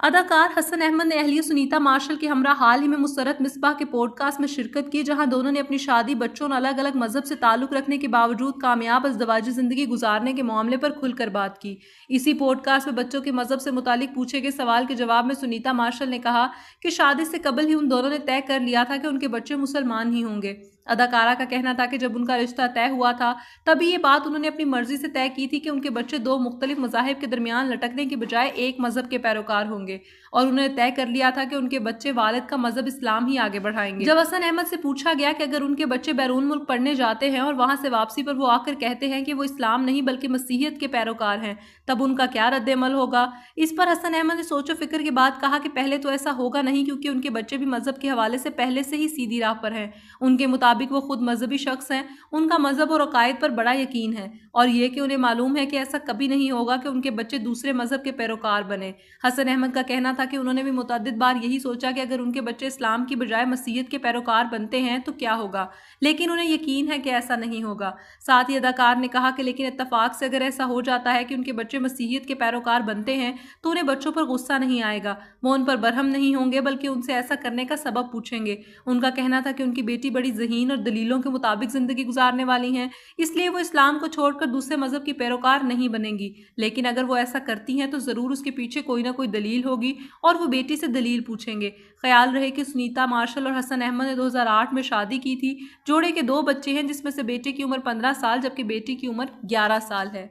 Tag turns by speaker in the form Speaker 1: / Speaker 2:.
Speaker 1: अदाकार हसन अहमद ने अहलिया सुनीता मार्शल के हमरा हाल ही में मुसर्रत मिसबाह के पॉडकास्ट में शिरकत की, जहां दोनों ने अपनी शादी, बच्चों और अलग अलग मजहब से ताल्लुक रखने के बावजूद कामयाब अज़दवाजी जिंदगी गुजारने के मामले पर खुलकर बात की। इसी पॉडकास्ट में बच्चों के मजहब से मुतालिक पूछे गए सवाल के जवाब में सुनीता मार्शल ने कहा कि शादी से कबल ही उन दोनों ने तय कर लिया था कि उनके बच्चे मुसलमान ही होंगे। अदाकारा का कहना था कि जब उनका रिश्ता तय हुआ था तभी ये बात उन्होंने अपनी मर्जी से तय की थी कि उनके बच्चे दो मुख्तलिफ मज़ाहिब के दरमियान लटकने के बजाय एक मजहब के पैरोकार होंगे, और उन्होंने तय कर लिया था कि उनके बच्चे वालिद का मजहब इस्लाम ही आगे बढ़ाएंगे। जब हसन अहमद से पूछा गया कि अगर उनके बच्चे बैरून मुल्क पढ़ने जाते हैं और वहां से वापसी पर वो आकर कहते हैं कि वो इस्लाम नहीं बल्कि मसीहियत के पैरोकार हैं, तब उनका क्या रद्द-ए-अमल होगा। इस पर हसन अहमद ने सोचो फिक्र के बाद कहा कि पहले तो ऐसा होगा नहीं, क्योंकि उनके बच्चे भी मजहब के हवाले से पहले से ही सीधी राह पर हैं। उनके मुताबिक वो खुद मजहबी शख्स हैं, उनका मजहब और अकायद पर बड़ा यकीन है, और ये कि उन्हें मालूम है कि ऐसा कभी नहीं होगा कि उनके बच्चे दूसरे मजहब के पैरोकार बने। हसन अहमद का कहना था कि उन्होंने भी मुतअद्दिद बार यही सोचा कि अगर उनके बच्चे इस्लाम की बजाय मसीहियत के पैरोकार बनते हैं तो क्या होगा, लेकिन उन्हें यकीन है कि ऐसा नहीं होगा। साथ ही अदाकार ने कहा कि लेकिन इत्तफाक से अगर ऐसा हो जाता है कि उनके बच्चे मसीहियत के पैरोकार बनते हैं तो उन्हें बच्चों पर गुस्सा नहीं आएगा, वो उन पर बरहम नहीं होंगे, बल्कि उनसे ऐसा करने का सबब पूछेंगे। उनका कहना था कि उनकी बेटी बड़ी ज़हीन और दलीलों के मुताबिक जिंदगी गुजारने वाली हैं, इसलिए वो इस्लाम को छोड़कर दूसरे मजहब की पैरोकार नहीं बनेंगी, लेकिन अगर वो ऐसा करती हैं तो ज़रूर उसके पीछे कोई ना कोई दलील होगी और वो बेटी से दलील पूछेंगे। ख्याल रहे कि सुनीता मार्शल और हसन अहमद ने 2008 में शादी की थी। जोड़े के 2 बच्चे हैं, जिसमें से बेटे की उम्र 15 साल जबकि बेटी की उम्र 11 साल है।